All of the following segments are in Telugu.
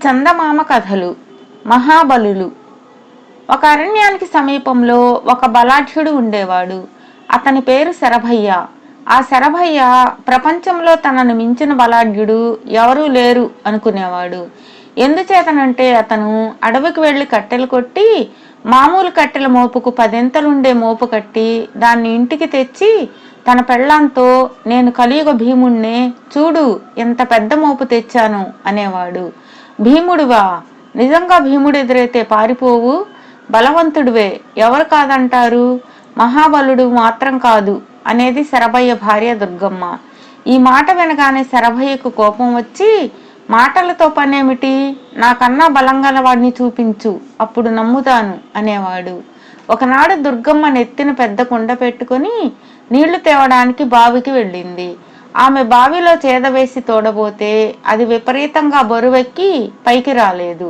చందమామ కథలు. మహాబలులు. ఒక అరణ్యానికి సమీపంలో ఒక బలాఢ్యుడు ఉండేవాడు. అతని పేరు శరభయ్య. ఆ శరభయ్య ప్రపంచంలో తనను మించిన బలాఢ్యుడు ఎవరూ లేరు అనుకునేవాడు. ఎందుచేతనంటే అతను అడవికి వెళ్లి కట్టెలు కొట్టి మామూలు కట్టెల మోపుకు 10 మోపు కట్టి దాన్ని ఇంటికి తెచ్చి తన పెళ్ళాంతో, నేను కలియుగ భీముణ్ణే, చూడు ఎంత పెద్ద మోపు తెచ్చాను అనేవాడు. భీముడివా? నిజంగా భీముడు ఎదురైతే పారిపోవు? బలవంతుడివే, ఎవరు కాదంటారు? మహాబలుడు మాత్రం కాదు అనేది శరభయ్య భార్య దుర్గమ్మ. ఈ మాట వినగానే శరభయ్యకు కోపం వచ్చి, మాటలతో పనేమిటి, నాకన్నా బలంగల వాడిని చూపించు, అప్పుడు నమ్ముతాను అనేవాడు. ఒకనాడు దుర్గమ్మ నెత్తిన పెద్ద కుండ పెట్టుకుని నీళ్లు తేవడానికి బావికి వెళ్ళింది. ఆమె బావిలో చేదవేసి తోడబోతే అది విపరీతంగా బరువెక్కి పైకి రాలేదు.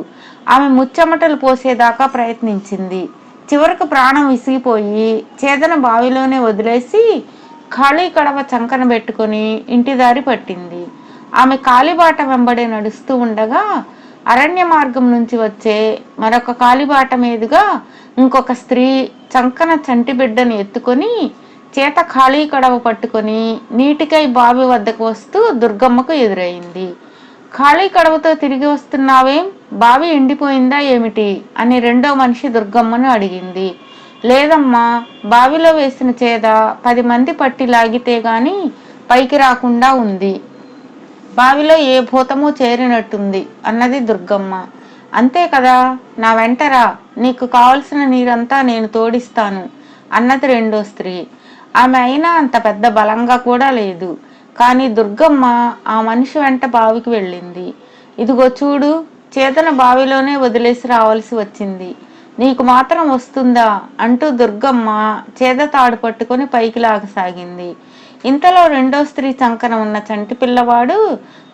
ఆమె ముచ్చెమటలు పోసేదాకా ప్రయత్నించింది. చివరకు ప్రాణం విసిగిపోయి చేదన బావిలోనే వదిలేసి ఖాళీ కడవ చంకన పెట్టుకుని ఇంటి దారి పట్టింది. ఆమె కాలిబాట వెంబడి నడుస్తూ ఉండగా అరణ్య మార్గం నుంచి వచ్చే మరొక కాలిబాట మీదుగా ఇంకొక స్త్రీ చంకన చంటి బిడ్డను ఎత్తుకొని చేత ఖాళీ కడవ పట్టుకొని నీటికై బావి వద్దకు వస్తూ దుర్గమ్మకు ఎదురైంది. ఖాళీ కడవతో తిరిగి వస్తున్నావేం, బావి ఎండిపోయిందా ఏమిటి అని రెండో మనిషి దుర్గమ్మను అడిగింది. లేదమ్మా, బావిలో వేసిన చేద 10 మంది పట్టి లాగితే గాని పైకి రాకుండా ఉంది. బావిలో ఏ భూతమూ చేరినట్టుంది అన్నది దుర్గమ్మ. అంతే కదా, నా వెంటరా, నీకు కావలసిన నీరంతా నేను తోడిస్తాను అన్నది రెండో స్త్రీ. ఆమె అయినా అంత పెద్ద బలంగా కూడా లేదు. కానీ దుర్గమ్మ ఆ మనిషి వెంట బావికి వెళ్ళింది. ఇదిగో చూడు, చేతన బావిలోనే వదిలేసి రావాల్సి వచ్చింది, నీకు మాత్రం వస్తుందా అంటూ దుర్గమ్మ చేద తాడు పట్టుకొని పైకి లాగసాగింది. ఇంతలో రెండో స్త్రీ చంకన ఉన్న చంటి పిల్లవాడు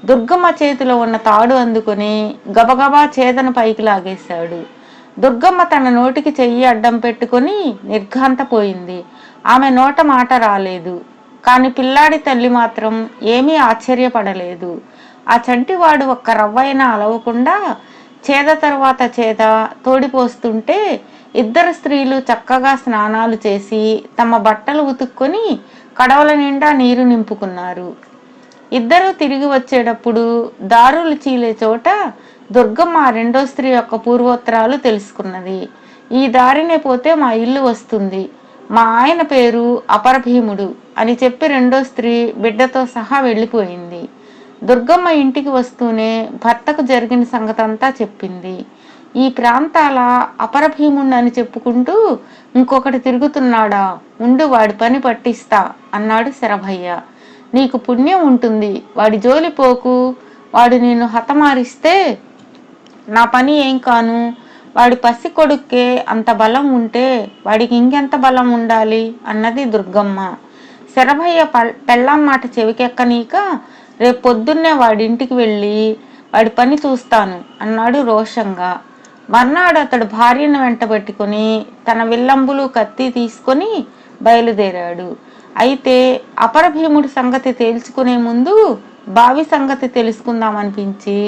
దుర్గమ్మ చేతిలో ఉన్న తాడు అందుకుని గబగబా చేదను పైకి లాగేశాడు. దుర్గమ్మ తన నోటికి చెయ్యి అడ్డం పెట్టుకుని నిర్ఘాంతపోయింది. ఆమె నోట మాట రాలేదు. కాని పిల్లాడి తల్లి మాత్రం ఏమీ ఆశ్చర్యపడలేదు. ఆ చంటివాడు ఒక్క రవ్వైనా అలవకుండా చేద తర్వాత చేద తోడిపోస్తుంటే ఇద్దరు స్త్రీలు చక్కగా స్నానాలు చేసి తమ బట్టలు ఉతుక్కొని కడవల నిండా నీరు నింపుకున్నారు. ఇద్దరూ తిరిగి వచ్చేటప్పుడు దారులు చీలే చోట దుర్గమ్మ రెండో స్త్రీ యొక్క పూర్వోత్తరాలు తెలుసుకున్నది. ఈ దారినే పోతే మా ఇల్లు వస్తుంది, మా ఆయన పేరు అపరభీముడు అని చెప్పి రెండో స్త్రీ బిడ్డతో సహా వెళ్ళిపోయింది. దుర్గమ్మ ఇంటికి వస్తూనే భర్తకు జరిగిన సంగతంతా చెప్పింది. ఈ ప్రాంతాల అపరభీముడు అని చెప్పుకుంటూ ఇంకొకటి తిరుగుతున్నాడా, ఉండు వాడి పని పట్టిస్తా అన్నాడు శరభయ్య. నీకు పుణ్యం ఉంటుంది, వాడి జోలి పోకు, వాడు నిన్ను హతమారిస్తే నా పని ఏం కాను, వాడి పసి కొడుక్కే అంత బలం ఉంటే వాడికి ఇంకెంత బలం ఉండాలి అన్నది దుర్గమ్మ. శరభయ్య పెళ్ళాం మాట చెవికెక్కనీక రేపు పొద్దున్నే వాడింటికి వెళ్ళి వాడి పని చూస్తాను అన్నాడు రోషంగా. మర్నాడు అతడు భార్యను వెంటబెట్టుకుని తన విల్లంబులు కత్తి తీసుకొని బయలుదేరాడు. అయితే అపరభీముడి సంగతి తేల్చుకునే ముందు బావి సంగతి తెలుసుకుందామనిపించి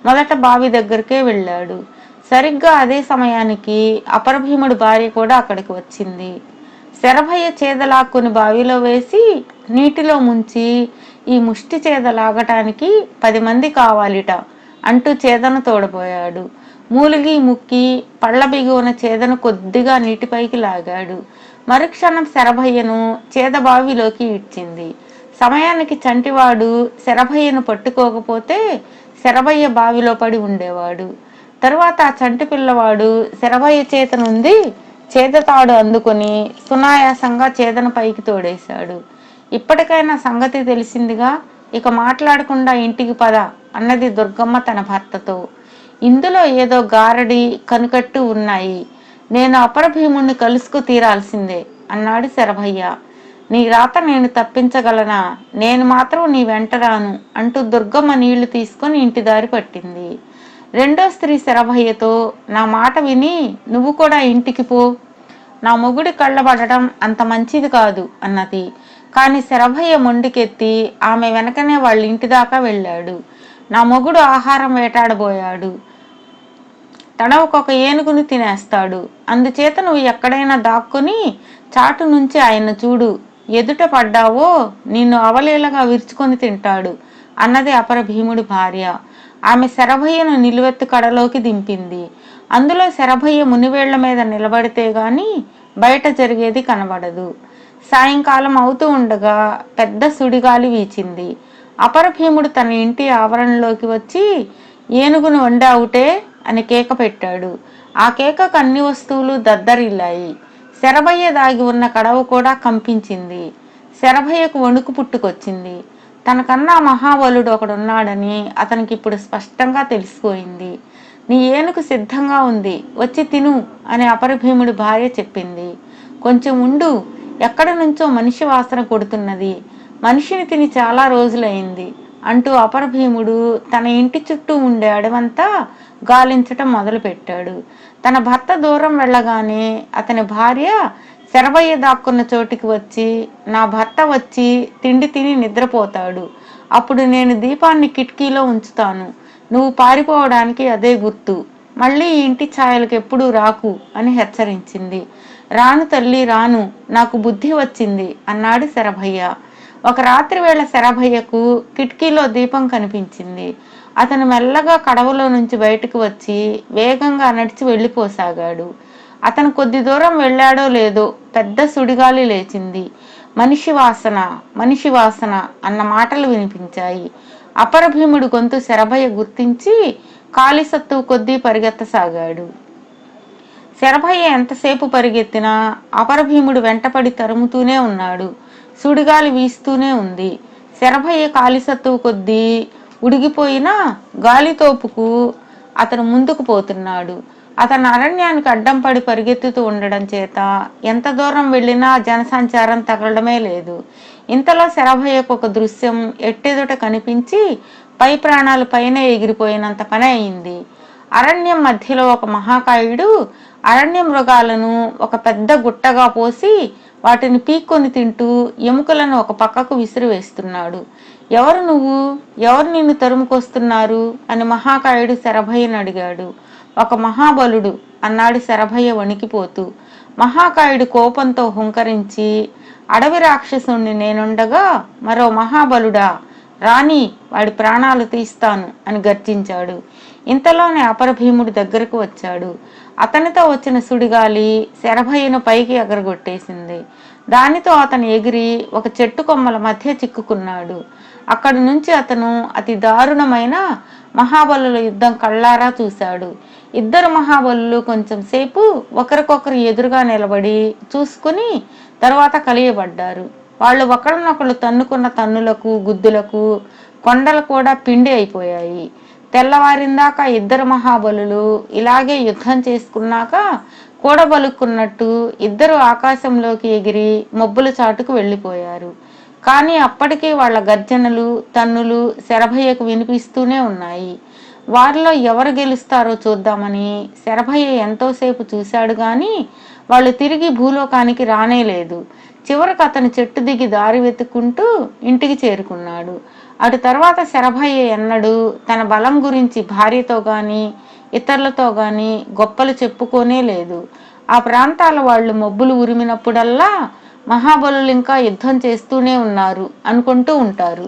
మొదట బావి దగ్గరికే వెళ్ళాడు. సరిగ్గా అదే సమయానికి అపరభీముడి భార్య కూడా అక్కడికి వచ్చింది. శరభయ్య చేదలాక్కుని బావిలో వేసి నీటిలో ముంచి, ఈ ముష్టి చేద లాగటానికి 10 మంది కావాలిట అంటూ చేదను తోడబోయాడు. మూలిగి ముక్కి పళ్ళ బిగువన చేదను కొద్దిగా నీటిపైకి లాగాడు. మరుక్షణం శరభయ్యను చేద బావిలోకి ఇడ్చింది. సమయానికి చంటివాడు శరభయ్యను పట్టుకోకపోతే శరభయ్య బావిలో పడి ఉండేవాడు. తరువాత ఆ చంటి పిల్లవాడు శరభయ్య చేతనుంది చేదతాడు అందుకొని సునాయాసంగా చేదను పైకి తోడేశాడు. ఇప్పటికైనా సంగతి తెలిసిందిగా, ఇక మాట్లాడకుండా ఇంటికి పద అన్నది దుర్గమ్మ తన భర్తతో. ఇందులో ఏదో గారడి కనుకట్టు ఉన్నాయి, నేను అపరభీముణ్ణి కలుసుకు తీరాల్సిందే అన్నాడు శరభయ్య. నీ రాత నేను తప్పించగలనా, నేను మాత్రం నీ వెంట రాను అంటూ దుర్గమ్మ నీళ్లు తీసుకొని ఇంటి దారి పట్టింది. రెండో స్త్రీ శరభయ్యతో, నా మాట విని నువ్వు కూడా ఇంటికి పో, నా మొగుడి కళ్ళబడటం అంత మంచిది కాదు అన్నది. కాని శరభయ్య మొండికెత్తి ఆమె వెనకనే వాళ్ళ ఇంటి దాకా వెళ్ళాడు. నా మొగుడు ఆహారం వేటాడబోయాడు, తడవకొక ఏనుగును తినేస్తాడు, అందుచేత నువ్వు ఎక్కడైనా దాక్కుని చాటు నుంచి ఆయన చూడు, ఎదుట పడ్డావో నిన్ను అవలీలగా విరుచుకొని తింటాడు అన్నది అపర భీముడి భార్య. ఆమె శరభయ్యను నిలువెత్తు కడలోకి దింపింది. అందులో శరభయ్య మునివేళ్ల మీద నిలబడితే గాని బయట జరిగేది కనబడదు. సాయంకాలం అవుతూ ఉండగా పెద్ద సుడిగాలి వీచింది. అపర భీముడు తన ఇంటి ఆవరణలోకి వచ్చి ఏనుగును వండావుటే అని కేక పెట్టాడు. ఆ కేకకు అన్ని వస్తువులు దద్దరిల్లాయి. శరభయ్య దాగి ఉన్న కడవ కూడా కంపించింది. శరభయ్యకు వణుకు పుట్టుకొచ్చింది. తనకన్నా మహాబలుడు ఒకడున్నాడని అతనికి ఇప్పుడు స్పష్టంగా తెలిసిపోయింది. నీ ఏనుగు సిద్ధంగా ఉంది, వచ్చి తిను అని అపరభీముడి భార్య చెప్పింది. కొంచెం ఉండు, ఎక్కడి నుంచో మనిషి వాసన కొడుతున్నది, మనిషిని తిని చాలా రోజులైంది అంటూ అపరభీముడు తన ఇంటి చుట్టూ ఉండే అడవంతా గాలించటం మొదలుపెట్టాడు. తన భర్త దూరం వెళ్ళగానే అతని భార్య శరభయ్య దాక్కున్న చోటికి వచ్చి, నా భర్త వచ్చి తిండి తిని నిద్రపోతాడు, అప్పుడు నేను దీపాన్ని కిటికీలో ఉంచుతాను, నువ్వు పారిపోవడానికి అదే గుర్తు, మళ్ళీ ఈ ఇంటి ఛాయలకు ఎప్పుడూ రాకు అని హెచ్చరించింది. రాను తల్లి రాను, నాకు బుద్ధి వచ్చింది అన్నాడు శరభయ్య. ఒక రాత్రి వేళ శరభయ్యకు కిటికీలో దీపం కనిపించింది. అతను మెల్లగా కడవలో నుంచి బయటకు వచ్చి వేగంగా నడిచి వెళ్ళిపోసాగాడు. అతను కొద్ది దూరం వెళ్ళాడో లేదో పెద్ద సుడిగాలి లేచింది. మనిషి వాసన, మనిషి వాసన అన్న మాటలు వినిపించాయి. అపరభీముడు గొంతు శరభయ్య గుర్తించి కాలిసత్తువు కొద్దీ పరిగెత్తసాగాడు. శరభయ్య ఎంతసేపు పరిగెత్తినా అపరభీముడు వెంటపడి తరుముతూనే ఉన్నాడు. సుడిగాలి వీస్తూనే ఉంది. శరభయ్య కాలిసత్తువు కొద్దీ ఉడిగిపోయినా గాలితోపుకు అతను ముందుకు పోతున్నాడు. అతను అరణ్యానికి అడ్డం పడి పరిగెత్తుతూ ఉండడం చేత ఎంత దూరం వెళ్ళినా జనసంచారం తగలడమే లేదు. ఇంతలో శరభయ్యకు ఒక దృశ్యం ఎట్టెదుట కనిపించి పై ప్రాణాలు పైన ఎగిరిపోయినంత పని అయింది. అరణ్యం మధ్యలో ఒక మహాకాయుడు అరణ్య మృగాలను ఒక పెద్ద గుట్టగా పోసి వాటిని పీక్కొని తింటూ ఎముకలను ఒక పక్కకు విసిరివేస్తున్నాడు. ఎవరు నువ్వు, ఎవరు నిన్ను తరుముకొస్తున్నారు అని మహాకాయుడు శరభయ్యను అడిగాడు. ఒక మహాబలుడు అన్నాడు శరభయ్య వణికిపోతూ. మహాకాయుడు కోపంతో హుంకరించి, అడవి రాక్షసుణ్ణి నేనుండగా మరో మహాబలుడా, రాణి వాడి ప్రాణాలు తీస్తాను అని గర్జించాడు. ఇంతలోనే అపరభీముడి దగ్గరకు వచ్చాడు. అతనితో వచ్చిన సుడిగాలి శరభయ్యను పైకి ఎగరగొట్టేసింది. దానితో అతను ఎగిరి ఒక చెట్టు కొమ్మల మధ్య చిక్కుకున్నాడు. అక్కడి నుంచి అతను అతి దారుణమైన మహాబలుల యుద్ధం కళ్ళారా చూశాడు. ఇద్దరు మహాబలులు కొంచెం సేపు ఒకరికొకరు ఎదురుగా నిలబడి చూసుకుని తర్వాత కలియబడ్డారు. వాళ్ళు ఒకరినొకరు తన్నుకున్న తన్నులకు గుద్దులకు కొండలు కూడా పిండి అయిపోయాయి. తెల్లవారిందాక ఇద్దరు మహాబలులు ఇలాగే యుద్ధం చేసుకున్నాక కూడబలుక్కున్నట్టు ఇద్దరు ఆకాశంలోకి ఎగిరి మబ్బుల చాటుకు వెళ్ళిపోయారు. కానీ అప్పటికీ వాళ్ళ గర్జనలు తన్నులు శరభయ్యకు వినిపిస్తూనే ఉన్నాయి. వారిలో ఎవరు గెలుస్తారో చూద్దామని శరభయ్య ఎంతోసేపు చూశాడు గాని వాళ్ళు తిరిగి భూలోకానికి రానేలేదు. చివరకు అతను చెట్టు దిగి దారి వెతుక్కుంటూ ఇంటికి చేరుకున్నాడు. అటు తర్వాత శరభయ్య ఎన్నడూ తన బలం గురించి భార్యతో గాని ఇతరులతో గాని గొప్పలు చెప్పుకోనే లేదు. ఆ ప్రాంతాల వాళ్ళు మబ్బులు ఉరిమినప్పుడల్లా మహాబలులు ఇంకా యుద్ధం చేస్తూనే ఉన్నారు అనుకుంటూ ఉంటారు.